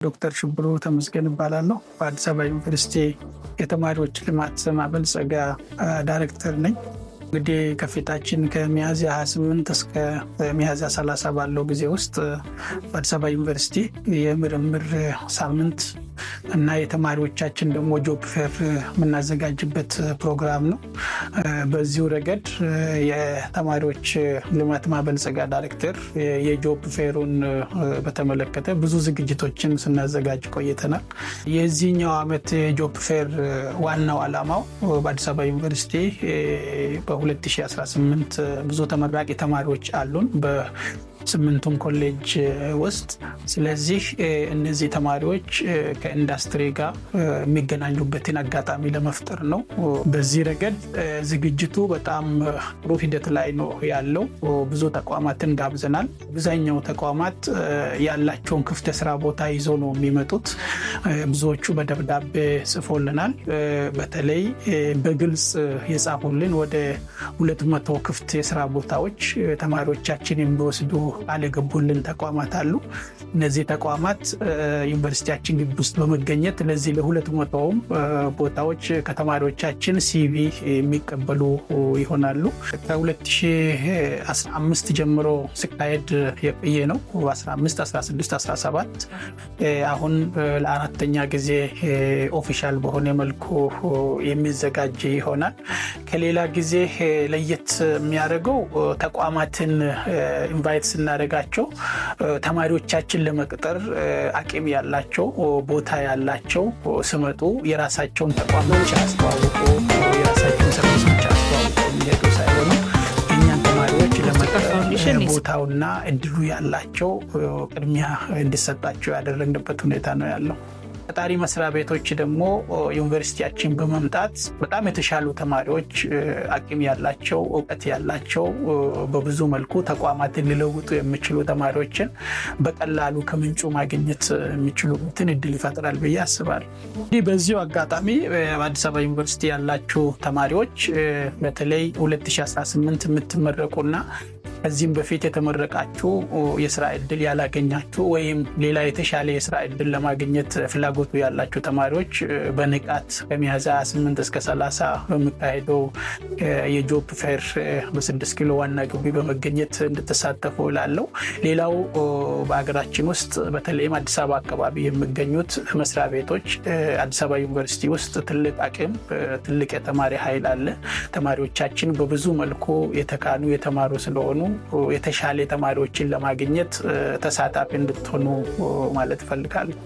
ዶክተር ሽብሩ ተመስገን እባላለሁ። በአዲስ አበባ ዩኒቨርሲቲ የተማሪዎች ልማት ማበልጸጊያ ዳይሬክተር ነኝ። እንግዲህ ከፊታችን ከሚያዝያ 28 እስከ ሚያዝያ 30 ባለው ጊዜ ውስጥ በአዲስ አበባ ዩኒቨርሲቲ የምርምር ሳምንት እና የተማሪዎቻችን ደግሞ ጆብ ፌር የምናዘጋጅበት ፕሮግራም ነው። በዚሁ ረገድ የተማሪዎች ልማት ማበልጸጊያ ዳይሬክተር የጆብ ፌሩን በተመለከተ ብዙ ዝግጅቶችን ስናዘጋጅ ቆይተናል። የዚህኛው ዓመት የጆብ ፌር ዋናው ዓላማው በአዲስ አበባ ዩኒቨርሲቲ በ2018 ብዙ ተመራቂ ተማሪዎች አሉን በስምንቱም ኮሌጅ ውስጥ። ስለዚህ እነዚህ ተማሪዎች ከኢንዱስትሪ ጋር የሚገናኙበትን አጋጣሚ ለመፍጠር ነው። በዚህ ረገድ ዝግጅቱ በጣም ጥሩ ሂደት ላይ ነው ያለው። ብዙ ተቋማትን ጋብዘናል። አብዛኛው ተቋማት ያላቸውን ክፍት የስራ ቦታ ይዘው ነው የሚመጡት። ብዙዎቹ በደብዳቤ ጽፎልናል። በተለይ በግልጽ የጻፉልን ወደ 200 ክፍት የስራ ቦታዎች ተማሪዎቻችን የሚወስዱ ቃል የገቡልን ተቋማት አሉ። እነዚህ ተቋማት ዩኒቨርሲቲያችን ግቢ ውስጥ በመገኘት ለዚህ ለ200ውም ቦታዎች ከተማሪዎቻችን ሲቪ የሚቀበሉ ይሆናሉ። ከ2015 ጀምሮ ሲካሄድ የቆየ ነው። 15፣ 16፣ 17 አሁን ለአራተኛ ጊዜ ኦፊሻል በሆነ መልኩ የሚዘጋጅ ይሆናል። ከሌላ ጊዜ ለየት የሚያደርገው ተቋማትን ኢንቫይት ስናደርጋቸው ተማሪዎቻችን ለመቅጠር አቅም ያላቸው ቦታ ያላቸው ስመጡ የራሳቸውን ተቋሞች አስተዋውቁ፣ የራሳቸውን ሰርቪሶች አስተዋውቁ የሚሄዱ ሳይሆኑ እኛን ተማሪዎች ለመቅጠር ቦታውና እድሉ ያላቸው ቅድሚያ እንዲሰጣቸው ያደረግንበት ሁኔታ ነው ያለው። ቀጣሪ መስሪያ ቤቶች ደግሞ ዩኒቨርሲቲያችን በመምጣት በጣም የተሻሉ ተማሪዎች፣ አቅም ያላቸው፣ እውቀት ያላቸው በብዙ መልኩ ተቋማትን ሊለውጡ የሚችሉ ተማሪዎችን በቀላሉ ከምንጩ ማግኘት የሚችሉበትን እድል ይፈጥራል ብዬ አስባለሁ። በዚሁ አጋጣሚ በአዲስ አበባ ዩኒቨርሲቲ ያላችሁ ተማሪዎች በተለይ 2018 የምትመረቁና ከዚህም በፊት የተመረቃችሁ የስራ ዕድል ያላገኛችሁ ወይም ሌላ የተሻለ የስራ ዕድል ለማግኘት ፍላጎቱ ያላችሁ ተማሪዎች በንቃት ከሚያዝያ 28 እስከ 30 በሚካሄደው የጆብ ፌር በ6 ኪሎ ዋና ግቢ በመገኘት እንድትሳተፉ እላለሁ። ሌላው በሀገራችን ውስጥ በተለይም አዲስ አበባ አካባቢ የሚገኙት መስሪያ ቤቶች አዲስ አበባ ዩኒቨርሲቲ ውስጥ ትልቅ አቅም፣ ትልቅ የተማሪ ኃይል አለ። ተማሪዎቻችን በብዙ መልኩ የተካኑ የተማሩ ስለሆኑ የተሻለ ተማሪዎችን ለማግኘት ተሳታፊ እንድትሆኑ ማለት እፈልጋለሁ።